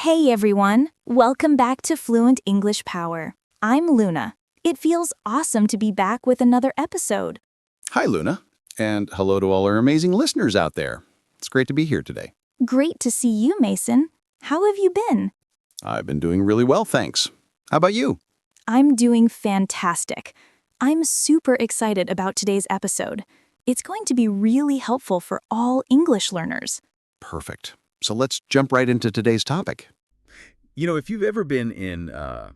Hey everyone, welcome back to Fluent English Power. I'm Luna. It feels awesome to be back with another episode. Hi, Luna, and hello to all our amazing listeners out there. It's great to be here today. Great to see you, Mason. How have you been? I've been doing really well, thanks. How about you? I'm doing fantastic. I'm super excited about today's episode. It's going to be really helpful for all English learners. Perfect. So let's jump right into today's topic. You know, if you've ever been in a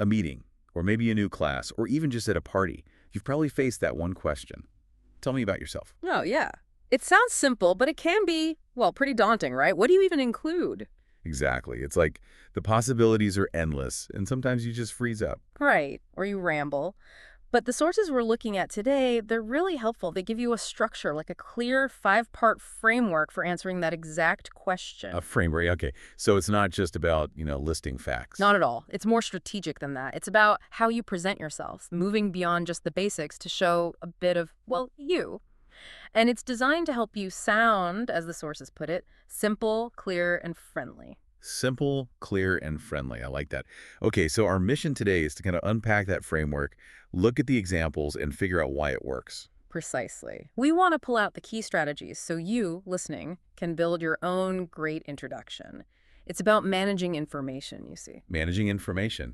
meeting, or maybe a new class, or even just at a party, you've probably faced that one question. Tell me about yourself. Oh, yeah. It sounds simple, but it can be, well, pretty daunting, right? What do you even include? Exactly. It's like the possibilities are endless, and sometimes you just freeze up. Right, or you ramble. But the sources we're looking at today, they're really helpful. They give you a structure, like a clear 5-part framework for answering that exact question. A framework, okay. So it's not just about, listing facts. Not at all. It's more strategic than that. It's about how you present yourself, moving beyond just the basics to show a bit of, well, you. And it's designed to help you sound, as the sources put it, simple, clear, and friendly. Simple, clear, and friendly. I like that. Okay, so our mission today is to kind of unpack that framework, look at the examples, and figure out why it works. Precisely. We want to pull out the key strategies so you, listening, can build your own great introduction. It's about managing information, you see. Managing information.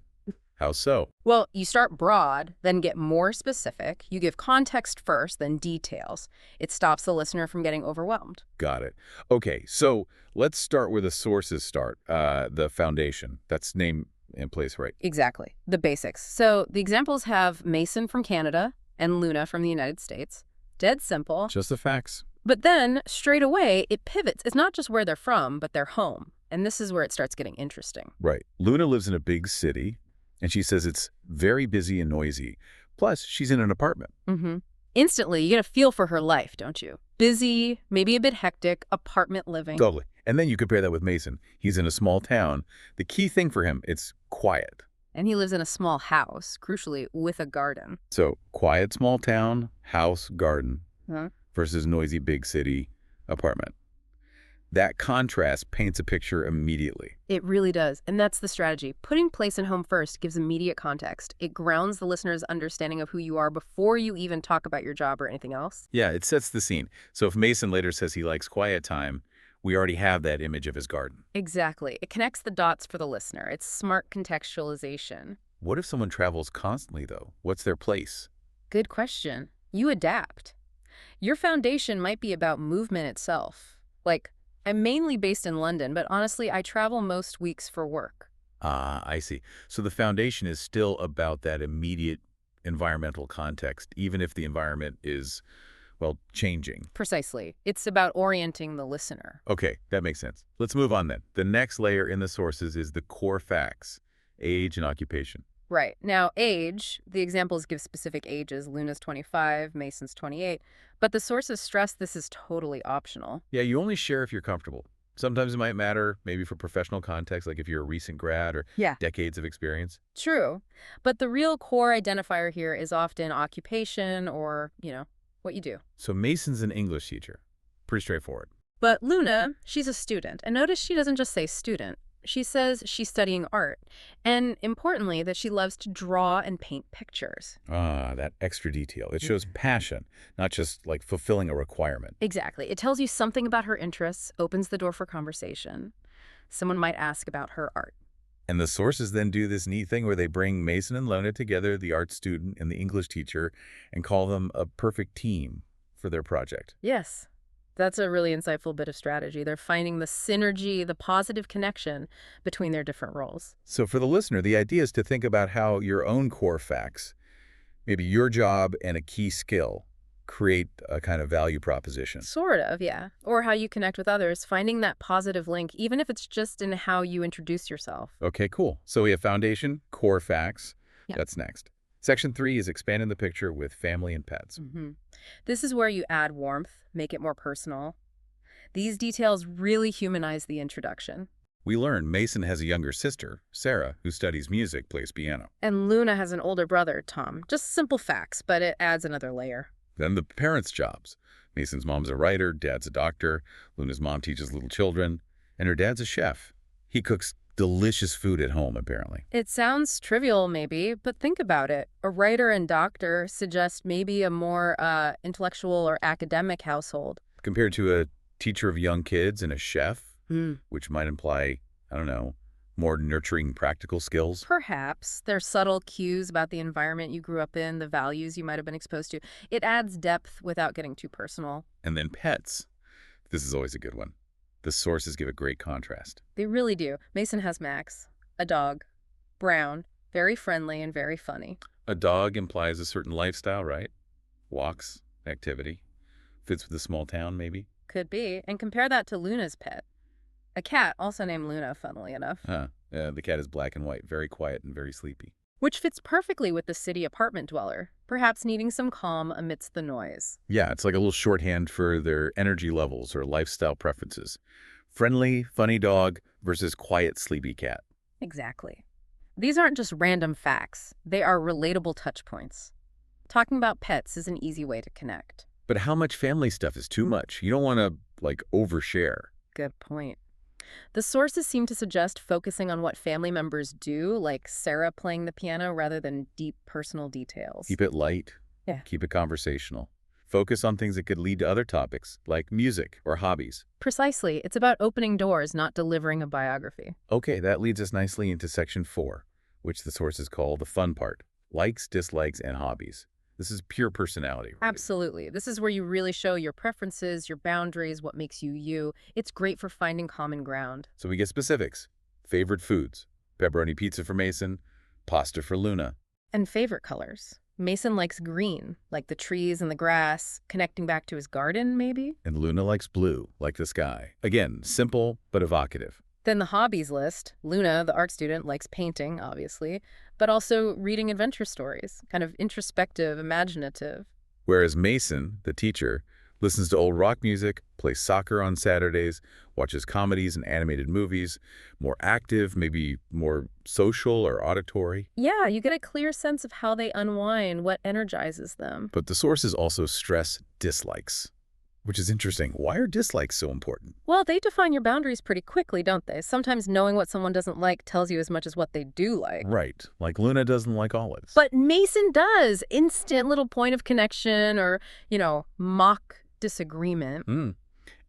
How so? Well, you start broad, then get more specific. You give context first, then details. It stops the listener from getting overwhelmed. Got it. Okay, so let's start where the sources start, the foundation. That's name and place, right? Exactly. The basics. So the examples have Mason from Canada and Luna from the United States. Dead simple. Just the facts. But then, straight away, it pivots. It's not just where they're from, but their home. And this is where it starts getting interesting. Right. Luna lives in a big city, and she says it's very busy and noisy. Plus, she's in an apartment. Mm-hmm. Instantly, you get a feel for her life, don't you? Busy, maybe a bit hectic, apartment living. Totally. And then you compare that with Mason. He's in a small town. The key thing for him, it's quiet. And he lives in a small house, crucially, with a garden. So, quiet small town, house, garden, Huh? versus noisy big city, apartment. That contrast paints a picture immediately. It really does. And that's the strategy. Putting place and home first gives immediate context. It grounds the listener's understanding of who you are before you even talk about your job or anything else. Yeah, it sets the scene. So if Mason later says he likes quiet time, we already have that image of his garden. Exactly. It connects the dots for the listener. It's smart contextualization. What if someone travels constantly, though? What's their place? Good question. You adapt. Your foundation might be about movement itself. Like, I'm mainly based in London, but honestly, I travel most weeks for work. Ah, I see. So the foundation is still about that immediate environmental context, even if the environment is, well, changing. Precisely. It's about orienting the listener. Okay, that makes sense. Let's move on then. The next layer in the sources is the core facts, age and occupation. Right. Now, age, the examples give specific ages. Luna's 25, Mason's 28. But the sources stress this is totally optional. Yeah, you only share if you're comfortable. Sometimes it might matter, maybe for professional context, like if you're a recent grad or decades of experience. True. But the real core identifier here is often occupation or, what you do. So Mason's an English teacher. Pretty straightforward. But Luna, she's a student. And notice she doesn't just say student. She says she's studying art. And importantly, that she loves to draw and paint pictures. Ah, that extra detail. It shows passion, not just like fulfilling a requirement. Exactly. It tells you something about her interests, opens the door for conversation. Someone might ask about her art. And the sources then do this neat thing where they bring Mason and Luna together, the art student and the English teacher, and call them a perfect team for their project. Yes. That's a really insightful bit of strategy. They're finding the synergy, the positive connection between their different roles. So for the listener, the idea is to think about how your own core facts, maybe your job and a key skill, create a kind of value proposition. Sort of, yeah. Or how you connect with others, finding that positive link, even if it's just in how you introduce yourself. Okay, cool. So we have foundation, core facts. Yep. That's next. Section 3 is expanding the picture with family and pets. Mm-hmm. This is where you add warmth, make it more personal. These details really humanize the introduction. We learn Mason has a younger sister, Sarah, who studies music, plays piano. And Luna has an older brother, Tom. Just simple facts, but it adds another layer. Then the parents' jobs. Mason's mom's a writer, dad's a doctor, Luna's mom teaches little children, and her dad's a chef. He cooks delicious food at home, apparently. It sounds trivial, maybe, but think about it. A writer and doctor suggest maybe a more intellectual or academic household. Compared to a teacher of young kids and a chef, Hmm. which might imply, I don't know, more nurturing practical skills. Perhaps there's subtle cues about the environment you grew up in, the values you might have been exposed to. It adds depth without getting too personal. And then pets. This is always a good one. The sources give a great contrast. They really do. Mason has Max, a dog, brown, very friendly and very funny. A dog implies a certain lifestyle, right? Walks, activity. Fits with a small town, maybe? Could be. And compare that to Luna's pet. A cat, also named Luna, funnily enough. The cat is black and white, very quiet and very sleepy. Which fits perfectly with the city apartment dweller, perhaps needing some calm amidst the noise. Yeah, it's like a little shorthand for their energy levels or lifestyle preferences. Friendly, funny dog versus quiet, sleepy cat. Exactly. These aren't just random facts. They are relatable touch points. Talking about pets is an easy way to connect. But how much family stuff is too much? You don't want to, overshare. Good point. The sources seem to suggest focusing on what family members do, like Sarah playing the piano, rather than deep personal details. Keep it light. Yeah. Keep it conversational. Focus on things that could lead to other topics, like music or hobbies. Precisely. It's about opening doors, not delivering a biography. Okay, that leads us nicely into section 4, which the sources call the fun part. Likes, dislikes, and hobbies. This is pure personality. Right? Absolutely. This is where you really show your preferences, your boundaries, what makes you you. It's great for finding common ground. So we get specifics. Favorite foods. Pepperoni pizza for Mason, pasta for Luna. And favorite colors. Mason likes green, like the trees and the grass, connecting back to his garden, maybe? And Luna likes blue, like the sky. Again, simple but evocative. Then the hobbies list. Luna, the art student, likes painting, obviously, but also reading adventure stories, kind of introspective, imaginative. Whereas Mason, the teacher, listens to old rock music, plays soccer on Saturdays, watches comedies and animated movies, more active, maybe more social or auditory. Yeah, you get a clear sense of how they unwind, what energizes them. But the sources also stress dislikes, which is interesting. Why are dislikes so important? Well, they define your boundaries pretty quickly, don't they? Sometimes knowing what someone doesn't like tells you as much as what they do like. Right, like Luna doesn't like olives. But Mason does. Instant little point of connection or, mock disagreement.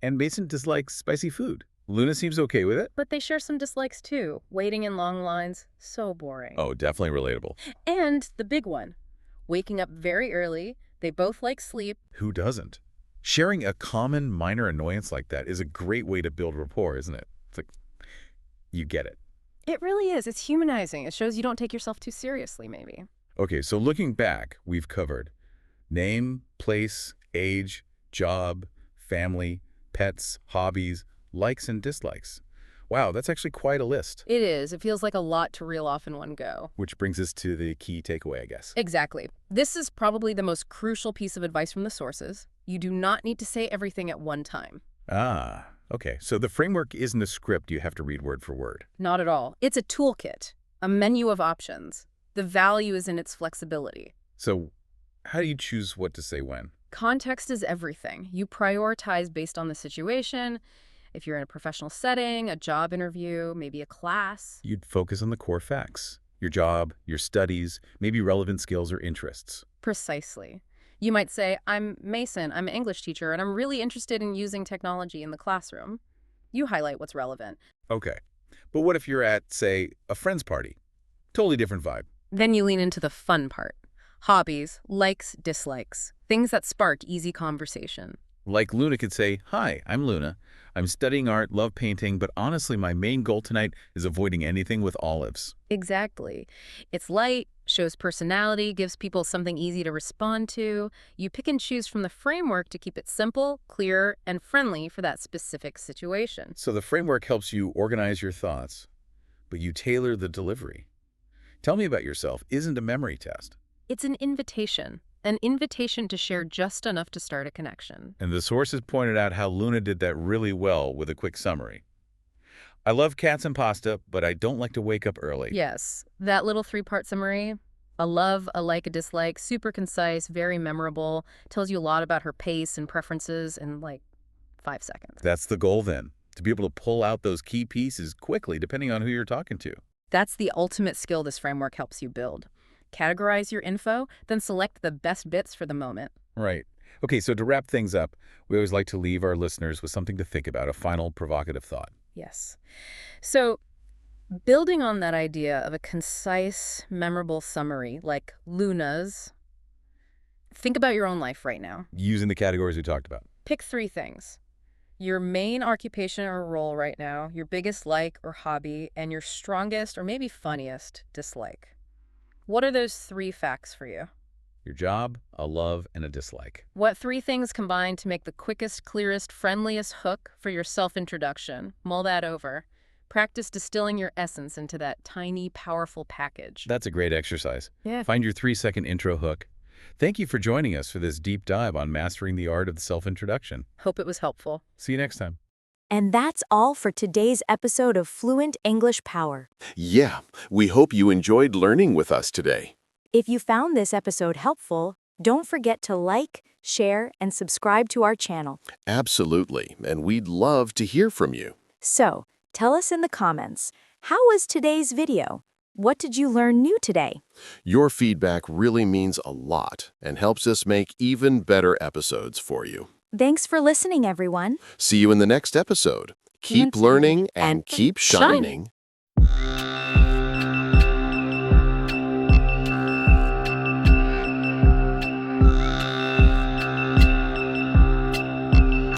And Mason dislikes spicy food. Luna seems okay with it. But they share some dislikes too. Waiting in long lines, so boring. Oh, definitely relatable. And the big one, waking up very early. They both like sleep. Who doesn't? Sharing a common minor annoyance like that is a great way to build rapport, isn't it? It's like, you get it. It really is. It's humanizing. It shows you don't take yourself too seriously, maybe. Okay, so looking back, we've covered name, place, age, job, family, pets, hobbies, likes and dislikes. Wow, that's actually quite a list. It is. It feels like a lot to reel off in one go. Which brings us to the key takeaway, I guess. Exactly. This is probably the most crucial piece of advice from the sources. You do not need to say everything at one time. Okay. So the framework isn't a script you have to read word for word. Not at all. It's a toolkit, a menu of options. The value is in its flexibility. So how do you choose what to say when? Context is everything. You prioritize based on the situation. If you're in a professional setting, a job interview, maybe a class. You'd focus on the core facts. Your job, your studies, maybe relevant skills or interests. Precisely. You might say, I'm Mason, I'm an English teacher, and I'm really interested in using technology in the classroom. You highlight what's relevant. Okay. But what if you're at, say, a friend's party? Totally different vibe. Then you lean into the fun part. Hobbies, likes, dislikes, things that spark easy conversation. Like Luna could say, hi, I'm Luna. I'm studying art, love painting, but honestly, my main goal tonight is avoiding anything with olives. Exactly. It's light, shows personality, gives people something easy to respond to. You pick and choose from the framework to keep it simple, clear, and friendly for that specific situation. So the framework helps you organize your thoughts, but you tailor the delivery. Tell me about yourself isn't a memory test. It's an invitation to share just enough to start a connection. And the sources pointed out how Luna did that really well with a quick summary. I love cats and pasta, but I don't like to wake up early. Yes, that little 3-part summary, a love, a like, a dislike, super concise, very memorable, tells you a lot about her pace and preferences in like 5 seconds. That's the goal then, to be able to pull out those key pieces quickly, depending on who you're talking to. That's the ultimate skill this framework helps you build. Categorize your info, then select the best bits for the moment. Right. Okay, so to wrap things up, we always like to leave our listeners with something to think about, a final provocative thought. Yes. So, building on that idea of a concise, memorable summary like Luna's, think about your own life right now. Using the categories we talked about. Pick 3 things. Your main occupation or role right now, your biggest like or hobby, and your strongest or maybe funniest dislike. What are those 3 facts for you? Your job, a love, and a dislike. What 3 things combine to make the quickest, clearest, friendliest hook for your self-introduction? Mull that over. Practice distilling your essence into that tiny, powerful package. That's a great exercise. Yeah. Find your 3-second intro hook. Thank you for joining us for this deep dive on mastering the art of the self-introduction. Hope it was helpful. See you next time. And that's all for today's episode of Fluent English Power. Yeah, we hope you enjoyed learning with us today. If you found this episode helpful, don't forget to like, share, and subscribe to our channel. Absolutely, and we'd love to hear from you. So, tell us in the comments, how was today's video? What did you learn new today? Your feedback really means a lot and helps us make even better episodes for you. Thanks for listening, everyone. See you in the next episode. Keep learning and keep shining.